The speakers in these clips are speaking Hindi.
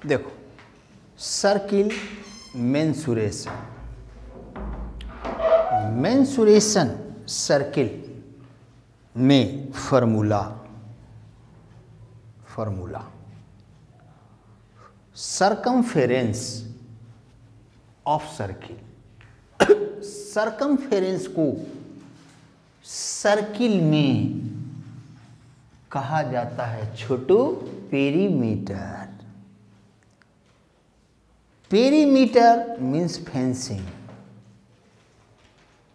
देखो, सर्किल मेंसुरेशन सर्किल में formula circumference of circle, circumference को सर्किल में कहा जाता है छोटू पेरीमीटर। Perimeter means fencing.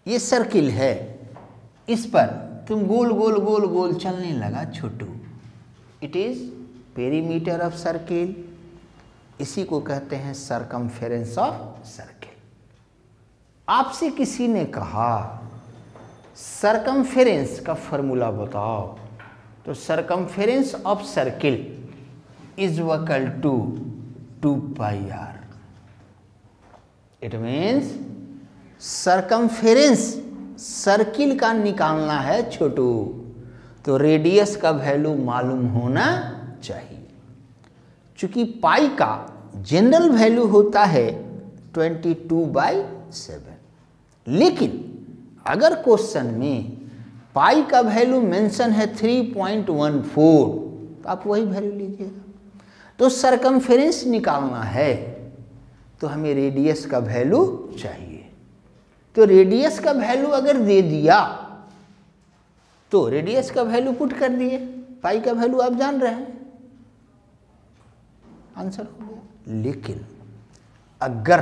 ये सर्किल है, इस पर तुम गोल गोल गोल गोल चलने लगा Chhotu, it is perimeter of circle. इसी को कहते हैं सरकमफेरेंस ऑफ सर्किल। आपसे किसी ने कहा सरकमफेरेंस का फॉर्मूला बताओ, तो circumference of circle is equal to 2 pi r. It means circumference circle का निकालना है छोटू, तो रेडियस का वैल्यू मालूम होना चाहिए। चूंकि पाई का जनरल वैल्यू होता है 22/7, लेकिन अगर क्वेश्चन में पाई का वैल्यू मेंशन है 3.14, तो आप वही वैल्यू लीजिएगा। तो सरकमफेरेंस निकालना है तो हमें रेडियस का वैल्यू चाहिए। तो रेडियस का वैल्यू अगर दे दिया तो रेडियस का वैल्यू पुट कर दिए, पाई का वैल्यू आप जान रहे हैं, आंसर हो गया। लेकिन अगर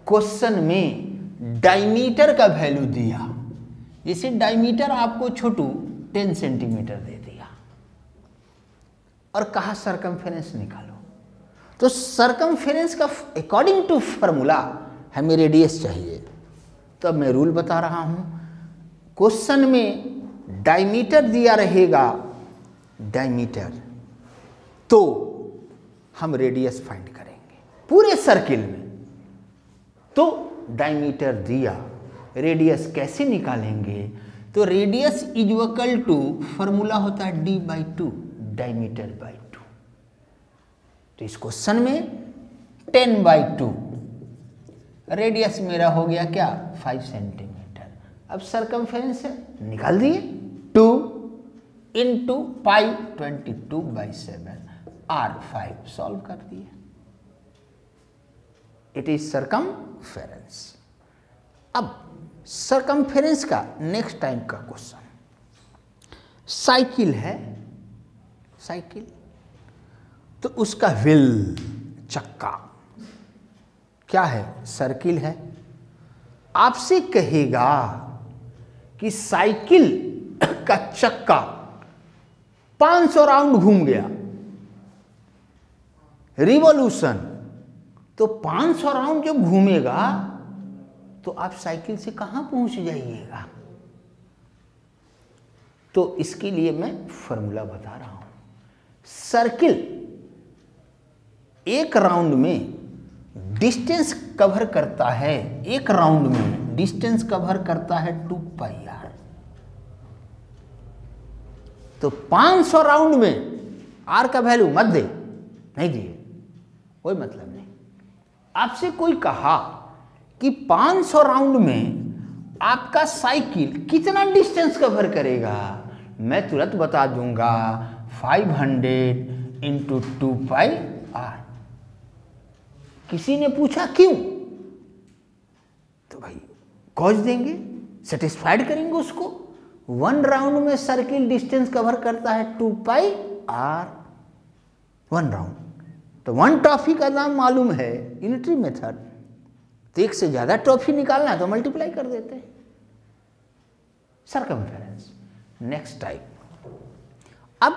क्वेश्चन में डायमीटर का वैल्यू दिया, जैसे डायमीटर आपको छोटू 10 सेंटीमीटर दे दिया और कहा सरकमफेरेंस निकालो, तो सरकमफेरेंस का अकॉर्डिंग टू फॉर्मूला हमें रेडियस चाहिए। तो अब मैं रूल बता रहा हूं, क्वेश्चन में डायमीटर दिया रहेगा, डायमीटर, तो हम रेडियस फाइंड करेंगे पूरे सर्किल में। तो डायमीटर दिया, रेडियस कैसे निकालेंगे? तो radius is equal to, formula होता है d/2, डायमीटर बाई 2। तो इस क्वेश्चन में 10/2, रेडियस मेरा हो गया क्या 5 सेंटीमीटर। अब सरकमफेरेंस निकाल दिए, 2 इंटू पाई 22/7 R5 सॉल्व कर दिए। It is circumference. अब सरकमफेरेंस का नेक्स्ट टाइम का क्वेश्चन, साइकिल है, साइकिल, तो उसका व्हील, चक्का क्या है? सर्किल है। आपसे कहेगा कि साइकिल का चक्का 500 राउंड घूम गया, रिवॉल्यूशन, तो 500 राउंड जब घूमेगा तो आप साइकिल से कहां पहुंच जाइएगा? तो इसके लिए मैं फॉर्मूला बता रहा हूं। सर्किल एक राउंड में डिस्टेंस कवर करता है, एक राउंड में डिस्टेंस कवर करता है 2 पाई आर। तो 500 राउंड में आर का वैल्यू मत दे, नहीं दिए, कोई मतलब नहीं। आपसे कोई कहा कि 500 राउंड में आपका साइकिल कितना डिस्टेंस कवर करेगा, मैं तुरंत बता दूंगा 500 इंटू 2 पाई आर। किसी ने पूछा क्यों, तो भाई कॉज देंगे, सेटिस्फाइड करेंगे उसको। 1 राउंड में सर्किल डिस्टेंस कवर करता है 2 पाई आर, 1 राउंड। तो 1 टॉफी का दाम मालूम है, यूनिटरी मेथड, तो एक से ज्यादा टॉफी निकालना है तो मल्टीप्लाई कर देते हैं। सरकमफेरेंस। Next type. अब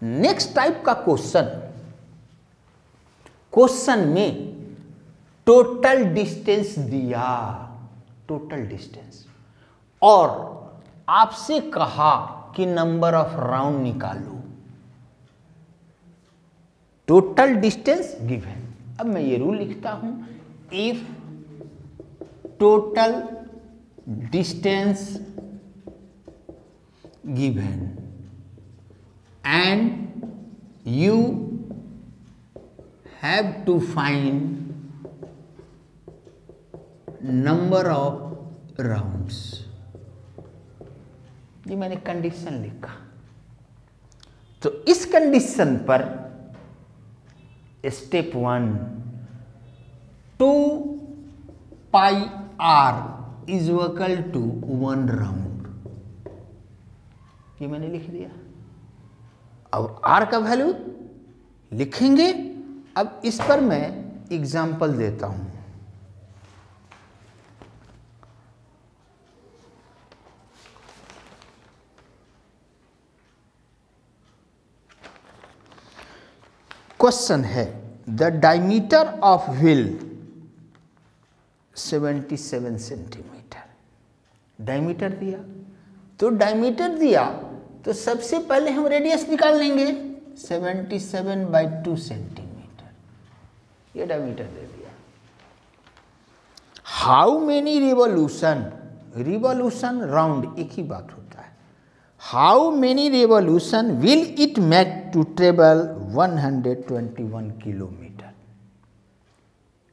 नेक्स्ट टाइप का क्वेश्चन में टोटल डिस्टेंस दिया, टोटल डिस्टेंस, और आपसे कहा कि नंबर ऑफ राउंड निकालो। Total distance given. अब मैं ये रूल लिखता हूं, if total distance given and you have to find number of rounds. ये मैंने कंडीशन लिखा। तो इस कंडीशन पर step 1 2 pi are is equal to 1 round, ये मैंने लिख दिया। अब आर का वैल्यू लिखेंगे। अब इस पर मैं एग्जाम्पल देता हूं। क्वेश्चन है the diameter of wheel 77 centimetre. Diameter दिया, तो डायमीटर दिया तो सबसे पहले हम रेडियस निकाल लेंगे 77/2 सेंटीमीटर, ये डायमीटर दे दिया। How many revolution, revolution round एक ही बात होता है। How many revolution will it make to travel 121 kilometre.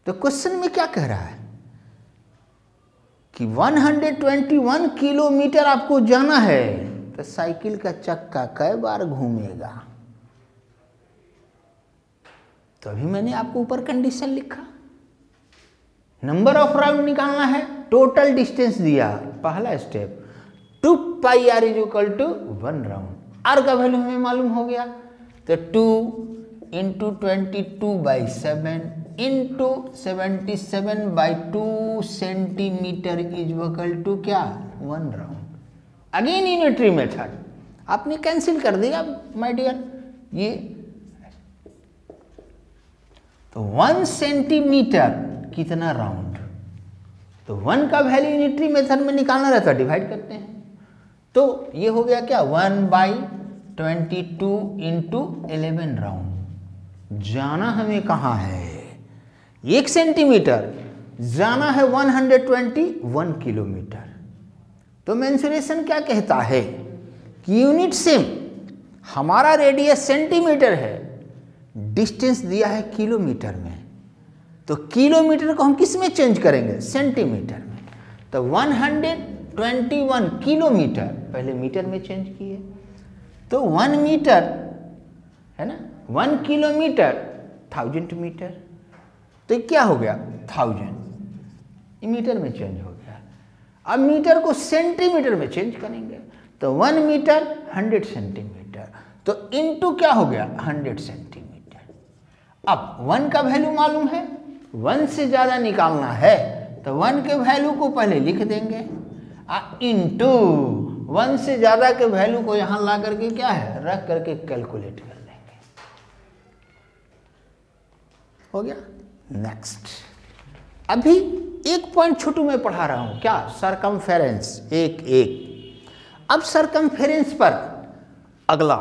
तो क्वेश्चन में क्या कह रहा है कि 121 किलोमीटर आपको जाना है, तो साइकिल का चक्का कई बार घूमेगा। तो अभी मैंने आपको ऊपर कंडीशन लिखा, नंबर ऑफ राउंड निकालना है, टोटल डिस्टेंस दिया। पहला step 2 pi are is equal to 1 round. R का वैल्यू हमें मालूम हो गया, तो 2 into 22/7 into 77/2 centimetre is equal to क्या 1 राउंड। अगेन यूनिटरी मेथड आपने कैंसिल कर दिया माय डियर। ये तो 1 सेंटीमीटर कितना राउंड, तो 1 का वैल्यू यूनिटरी मेथड में निकालना रहता है, डिवाइड करते हैं। तो ये हो गया क्या 1/22 इंटू 11 राउंड। जाना हमें कहाँ है 1 सेंटीमीटर, जाना है 121 किलोमीटर। तो मेंसुरेशन क्या कहता है कि यूनिट सेम, हमारा रेडियस सेंटीमीटर है, डिस्टेंस दिया है किलोमीटर में, तो किलोमीटर को हम किस में चेंज करेंगे सेंटीमीटर में। तो 121 किलोमीटर पहले मीटर में चेंज किए, तो 1 मीटर है ना, 1 किलोमीटर 1000 मीटर, तो ये क्या हो गया 1000, ये मीटर में चेंज हो गया। अब मीटर को सेंटीमीटर में चेंज करेंगे, तो 1 मीटर 100 सेंटीमीटर, तो इनटू क्या हो गया 100 सेंटीमीटर। अब 1 का वैल्यू मालूम है, 1 से ज़्यादा निकालना है तो 1 के वैल्यू को पहले लिख देंगे, इनटू 1 से ज़्यादा के वैल्यू को यहाँ ला करके क्या है रख करके कैलकुलेट कर लेंगे। हो गया। नेक्स्ट, अभी एक पॉइंट छोटू में पढ़ा रहा हूं, क्या सरकमफेरेंस एक। अब सरकमफेरेंस पर अगला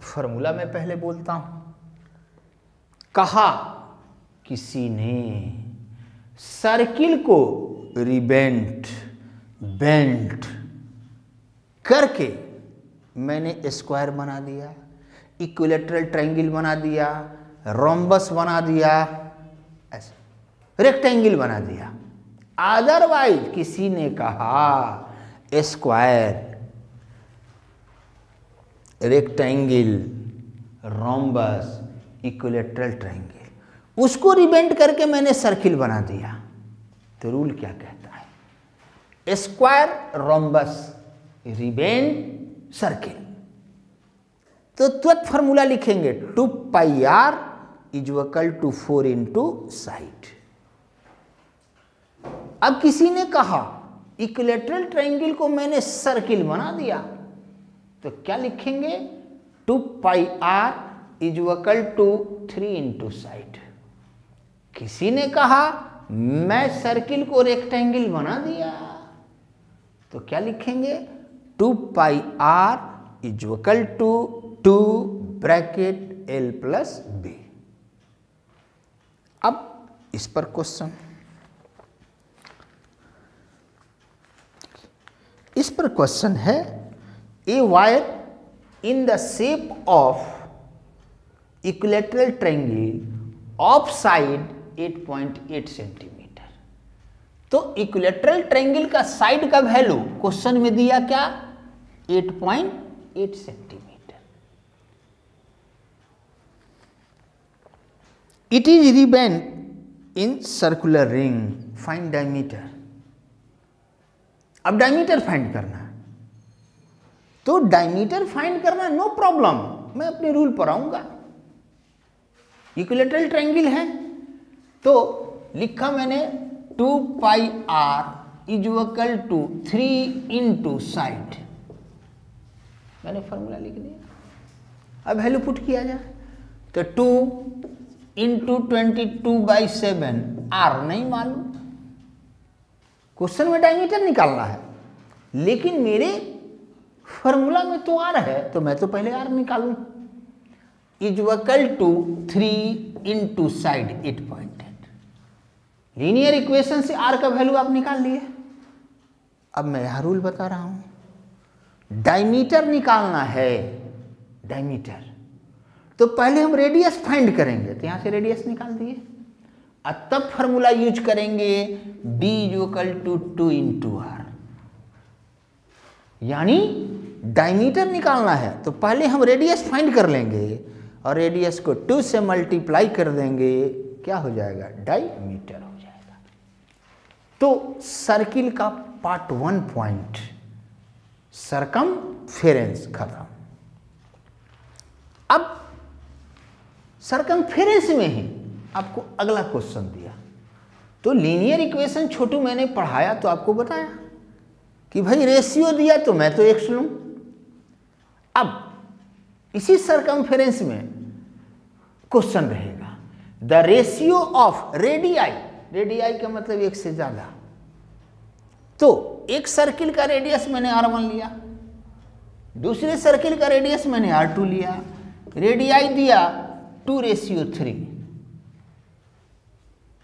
फॉर्मूला मैं पहले बोलता हूं। कहा किसी ने सर्किल को बेंट करके मैंने स्क्वायर बना दिया, इक्विलैटरल ट्रायंगल बना दिया, रोम्बस बना दिया, ऐसे रेक्टेंगल बना दिया। अदरवाइज किसी ने कहा square, rectangle, rhombus, equilateral triangle, उसको रिबेंड करके मैंने सर्किल बना दिया। तो रूल क्या कहता है स्क्वायर, रोम्बस, रिबेंड, सर्किल। तो तुरंत फॉर्मूला लिखेंगे 2 pi are is equal to 4 into side. अब किसी ने कहा इक्विलैटरल ट्रायंगल को मैंने सर्किल बना दिया, तो क्या लिखेंगे 2 pi are is equal to 3 into side. किसी ने कहा मैं सर्किल को रेक्टेंगल बना दिया, तो क्या लिखेंगे 2 pi are is equal to 2 bracket L plus B। अब इस पर क्वेश्चन, इस पर क्वेश्चन है a wire in the shape of equilateral triangle of side 8.8 centimetre. तो इक्विलैटरल ट्रायंगल का साइड का वैल्यू क्वेश्चन में दिया क्या, 8.8 centimetre. It is rebend in circular ring, find diameter. अब डायमीटर फाइंड करना है, तो डायमीटर फाइंड करना नो प्रॉब्लम, मैं अपने रूल पर आऊंगा। इक्विलैटरल ट्रायंगल है तो लिखा मैंने 2 pi r is equal to 3 into side, मैंने फॉर्मूला लिख दिया। अब वैल्यू पुट किया जाए तो 2 इंटू 22/7, r नहीं मालूम, क्वेश्चन में डायमीटर निकालना है, लेकिन मेरे फॉर्मूला में तो r है, तो मैं तो पहले r निकालूं। Is equal to 3 into side 8.8। Linear equation से r का वैल्यू आप निकाल लिए। अब मैं यह रूल बता रहा हूं, डायमीटर निकालना है, डायमीटर तो पहले हम रेडियस फाइंड करेंगे, तो यहां से रेडियस निकाल दिए, और तब फॉर्मूला यूज करेंगे b equal to 2 into r। यानी डायमीटर निकालना है तो पहले हम रेडियस फाइंड कर लेंगे और रेडियस को 2 से मल्टीप्लाई कर देंगे, क्या हो जाएगा, डायमीटर हो जाएगा। तो सर्किल का पार्ट 1 पॉइंट सरकमफेरेंस खत्म। अब सरकमफेरेंस में ही आपको अगला क्वेश्चन दिया, तो लीनियर इक्वेशन छोटू मैंने पढ़ाया तो आपको बताया कि भाई रेशियो दिया तो मैं तो x लूं। अब इसी सरकमफेरेंस में क्वेश्चन रहेगा, the ratio of radii, radii का मतलब एक से ज्यादा, तो एक सर्किल का रेडियस मैंने r1 लिया, दूसरे सर्किल का रेडियस मैंने r2 लिया, रेडियाई दिया 2:3,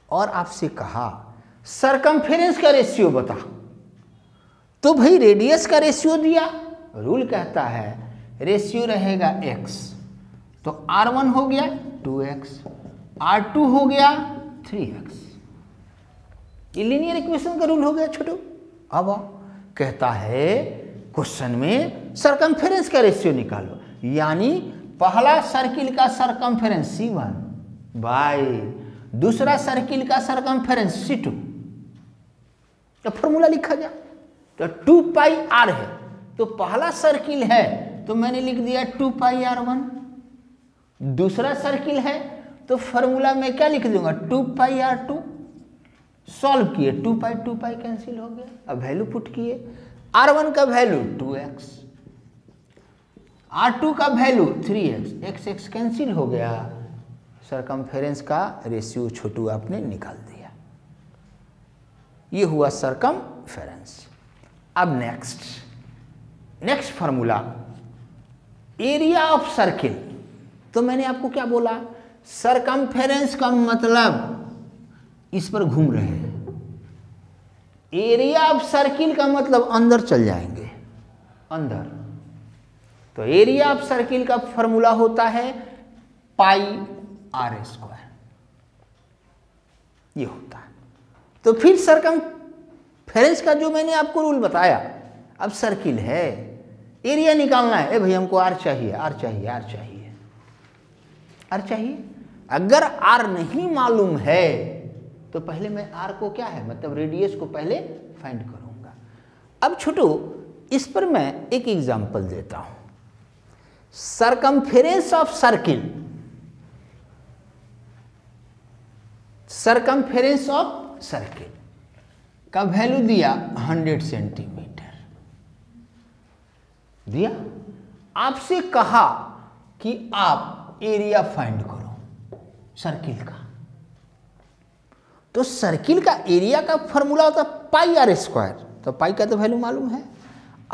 और आपसे कहा सरकमफेरेंस का रेशियो बता, तो भाई रेडियस का रेशियो दिया, रूल कहता है रेशियो रहेगा x, तो r1 हो गया 2x, r2 हो गया 3x। ये लीनियर इक्वेशन का रूल हो गया छोटू। अब कहता है क्वेश्चन में सरकमफेरेंस का रेशियो निकालो, यानी पहला सर्किल का सरकमफेरेंस C1 बाय दूसरा सर्किल का सरकमफेरेंस C2, तो फॉर्मूला लिखा जाए तो 2 पाई r है, तो पहला सर्किल है तो मैंने लिख दिया 2 पाई r1, दूसरा सर्किल है तो फॉर्मूला में क्या लिख दूंगा 2 पाई r2। सॉल्व किए 2 पाई कैंसिल हो गया। अब वैल्यू पुट किए, r1 का वैल्यू 2x, r2 का वैल्यू 3x, x कैंसिल हो गया, सरकमफेरेंस का रेशियो छोटू आपने निकाल दिया। ये हुआ सरकमफेरेंस। अब next formula area of circle. तो मैंने आपको क्या बोला, सरकमफेरेंस का मतलब इस पर घूम रहे हैं, एरिया ऑफ सर्किल का मतलब अंदर चल जाएंगे, अंदर। तो एरिया ऑफ सर्किल का फॉर्मूला होता है पाई r², ये होता है। तो फिर सरकमफेरेंस का जो मैंने आपको रूल बताया, अब सर्किल है, एरिया निकालना है, भाई हमको r चाहिए, r चाहिए, r चाहिए, r चाहिए। अगर r नहीं मालूम है तो पहले मैं r को क्या है मतलब रेडियस को पहले फाइंड करूंगा। अब छोटू इस पर मैं एक एग्जांपल देता हूं, circumference of circle, circumference of circle का वैल्यू दिया 100 सेंटीमीटर दिया, आपसे कहा कि आप एरिया फाइंड करो सर्किल का। तो सर्किल का एरिया का फॉर्मूला होता पाई r², तो पाई का तो वैल्यू मालूम है,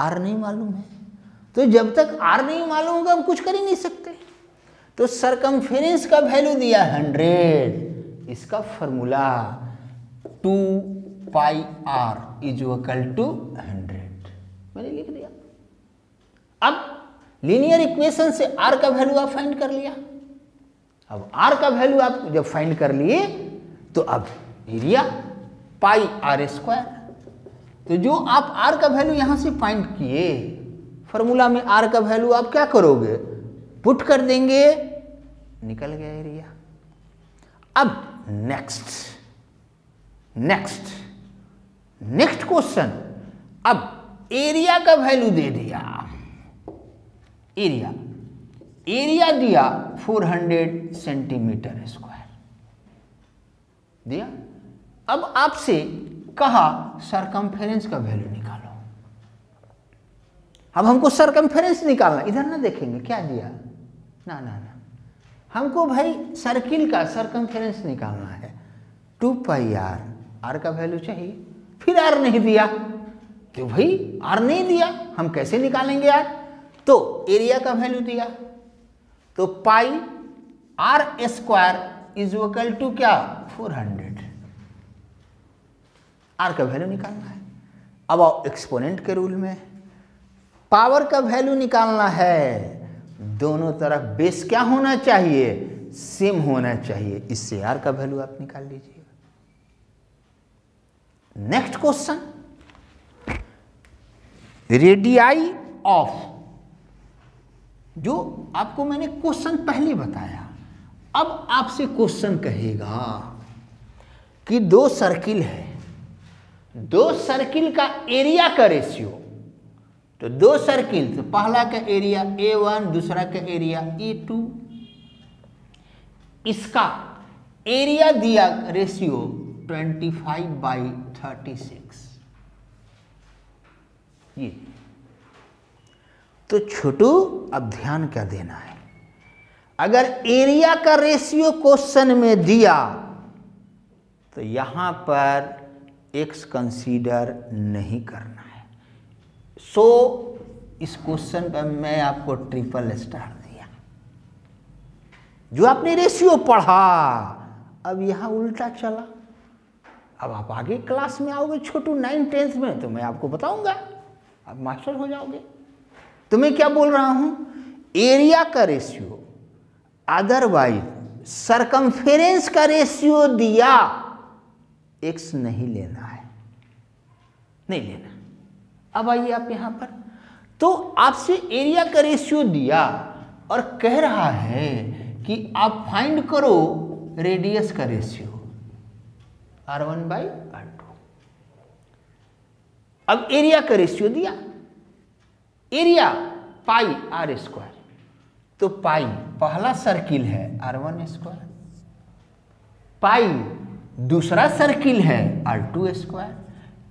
r नहीं मालूम है, तो जब तक r नहीं मालूम होगा हम कुछ कर ही नहीं सकते। तो सरकमफेरेंस का वैल्यू दिया 100, इसका formula 2 pi r is equal to 100, मैंने लिख दिया। अब लीनियर इक्वेशन से r का वैल्यू आप फाइंड कर लिया, अब आर का वैल्यू आप जब फाइंड कर लिए तो अब एरिया पाई आर स्क्वायर। तो जो आप आर का वैल्यू यहां से फाइंड किए, फॉर्मूला में आर का वैल्यू आप क्या करोगे, पुट कर देंगे, निकल गया एरिया। अब नेक्स्ट क्वेश्चन, अब एरिया का वैल्यू दे दिया, एरिया दिया 400 सेंटीमीटर स्क्वायर दिया। अब आपसे कहा सरकमफेरेंस का वैल्यू निकालो। अब हमको सरकमफेरेंस निकालना, इधर ना देखेंगे क्या दिया, ना ना ना, हमको भाई सर्किल का सरकमफेरेंस निकालना है। 2 पाई आर, आर का वैल्यू चाहिए, फिर आर नहीं दिया तो भाई आर नहीं दिया, हम कैसे निकालेंगे आर। तो एरिया का वैल्यू दिया, तो pi R square is equal to क्या, 400। आर का वैल्यू निकालना है। अब आओ एक्सपोनेंट के रूल में, पावर का वैल्यू निकालना है, दोनों तरफ बेस क्या होना चाहिए, सेम होना चाहिए, इससे आर का वैल्यू आप निकाल लीजिए। नेक्स्ट क्वेश्चन, रेडियाई ऑफ, जो आपको मैंने क्वेश्चन पहले बताया, अब आपसे क्वेश्चन कहेगा कि दो सर्किल है, दो सर्किल का एरिया का रेशियो, तो दो सर्किल, तो पहला का एरिया A1, दूसरा का एरिया A2, इसका एरिया दिया रेशियो 25/36। ये तो छोटू, अब ध्यान क्या देना है, अगर एरिया का रेशियो क्वेश्चन में दिया तो यहां पर x कंसीडर नहीं करना है। सो इस क्वेश्चन पर मैं आपको ट्रिपल स्टार दिया। जो आपने रेशियो पढ़ा, अब यहां उल्टा चला। अब आप आगे क्लास में आओगे छोटू 9th 10th में, तो मैं आपको बताऊंगा, आप मास्टर हो जाओगे। तो मैं क्या बोल रहा हूं, एरिया का रेशियो, अदरवाइज सरकमफेरेंस का रेशियो दिया, x नहीं लेना है, नहीं लेना। अब आइए आप यहां पर, तो आपसे एरिया का रेशियो दिया और कह रहा है कि आप फाइंड करो रेडियस का रेशियो, R1/R2। अब एरिया का रेशियो दिया, एरिया पाई आर स्क्वायर, तो पाई पहला सर्किल है R1 स्क्वायर, पाई दूसरा सर्किल है R2 square,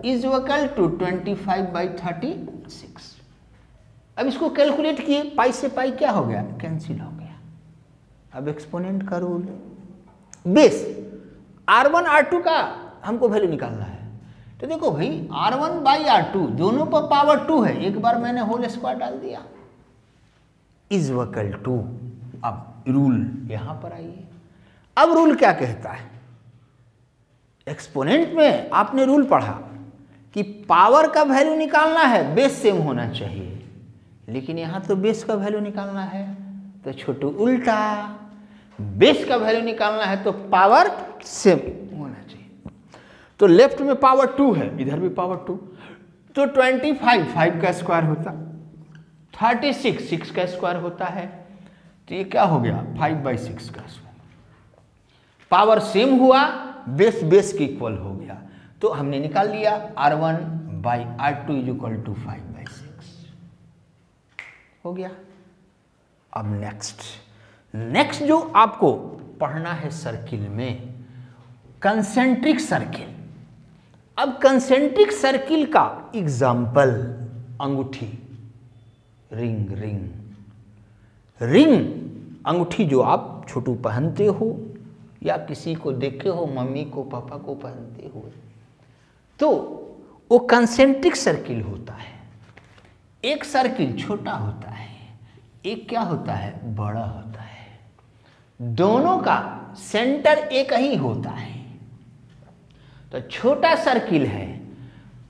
is equal to 25/36। अब इसको कैलकुलेट किए, पाई से पाई क्या हो गया, कैंसिल हो गया। अब एक्सपोनेंट का रूल, बेस R1 R2 का हमको वैल्यू निकालना है। तो देखो भाई R1/R2 दोनों पर पावर 2 है, एक बार मैंने होल स्क्वायर डाल दिया, इज इक्वल टू, अब रूल यहां पर आइए। अब रूल क्या कहता है, एक्सपोनेंट में आपने रूल पढ़ा कि पावर का वैल्यू निकालना है, बेस सेम होना चाहिए, लेकिन यहां तो बेस का वैल्यू निकालना है, तो छोटू उल्टा, बेस का वैल्यू निकालना है तो पावर सेम होना चाहिए। तो लेफ्ट में पावर 2 है, इधर भी पावर 2, तो 25 5 का स्क्वायर होता, 36 6 का स्क्वायर होता है, तो ये क्या हो गया 5/6 का स्क्वायर। पावर सेम हुआ, बेस बेस के इक्वल हो गया, तो हमने निकाल लिया R1/R2 इज इक्वल टू 5/6 हो गया। अब नेक्स्ट जो आपको पढ़ना है सर्किल में, कंसेंट्रिक सर्किल। अब कंसेंट्रिक सर्किल का एग्जाम्पल अंगूठी, रिंग अंगूठी जो आप छोटू पहनते हो या किसी को देखे हो, मम्मी को पापा को पहनते हुए, तो वो कंसेंट्रिक सर्किल होता है। एक सर्किल छोटा होता है, एक क्या होता है, बड़ा होता है, दोनों का सेंटर एक ही होता है। तो छोटा सर्किल है,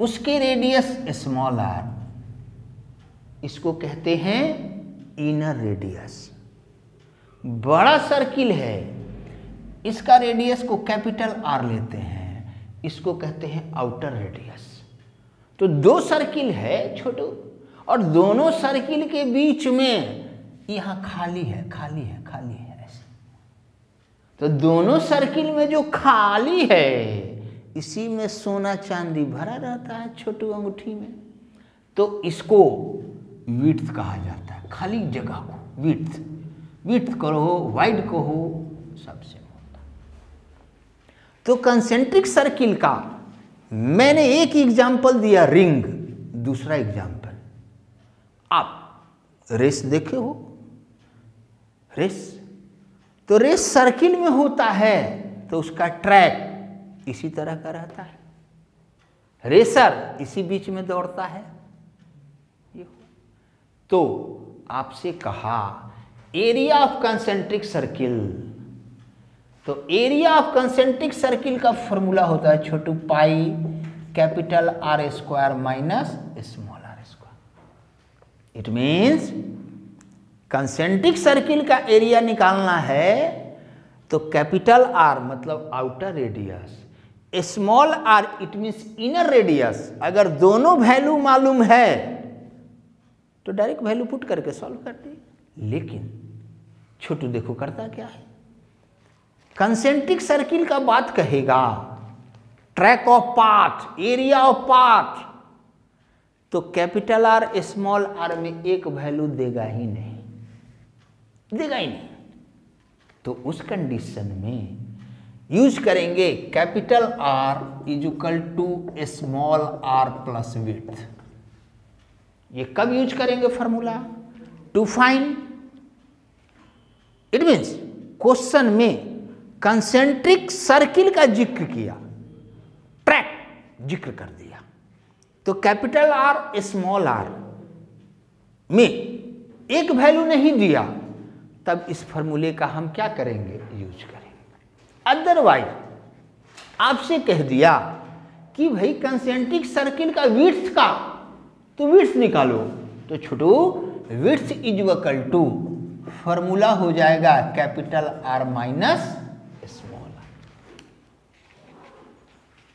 उसकी रेडियस स्मॉल r, इसको कहते हैं इनर रेडियस। बड़ा सर्किल है, इसका रेडियस को कैपिटल आर लेते हैं, इसको कहते हैं आउटर रेडियस। तो दो सर्किल है छोटू, और दोनों सर्किल के बीच में यहाँ खाली है, खाली है, खाली है ऐसे। तो दोनों सर्किल में जो खाली है, इसी में सोना चांदी भरा रहता है छोटू अंगूठी में। तो इसको विड्थ कहा जाता है, खाली जगह को विड्थ। विड्थ कहो, वाइड कहो, सबसे होता। तो कंसेंट्रिक सर्किल का मैंने एक एग्जाम्पल दिया रिंग, दूसरा एग्जाम्पल आप रेस देखे हो, रेस। तो रेस सर्किल में होता है तो उसका ट्रैक इसी तरह का रहता है, रेसर इसी बीच में दौड़ता है। तो आपसे कहा एरिया ऑफ कंसेंट्रिक सर्किल, तो एरिया ऑफ कंसेंट्रिक सर्किल का फॉर्मूला होता है Chhotu pi capital R square minus small R square. It means concentric circle का एरिया निकालना है तो कैपिटल आर मतलब outer radius, small R it means inner radius. अगर दोनों वैल्यू मालूम है तो डायरेक्ट वैल्यू पुट करके सॉल्व कर दी। लेकिन छोटू देखो करता क्या है, कंसेंट्रिक सर्किल का बात कहेगा track of path, area of path, तो कैपिटल आर स्मॉल आर में एक वैल्यू देगा ही नहीं, देगा ही नहीं। तो उस कंडीशन में यूज करेंगे capital r is equal to small r plus width. ये कब यूज करेंगे formula? To find, it means question में कंसेंट्रिक सर्किल का जिक्र किया, ट्रैक जिक्र कर दिया, तो कैपिटल आर स्मॉल आर में एक वैल्यू नहीं दिया, तब इस फॉर्मूले का हम क्या करेंगे? यूज करेंगे। अदरवाइज आपसे कह दिया कि भाई कंसेंट्रिक सर्किल का विड्थ का, तो विड्थ निकालो, तो Chhotu width is equal to formula हो जाएगा capital R minus small R.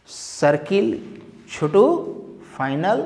Circle Chhotu final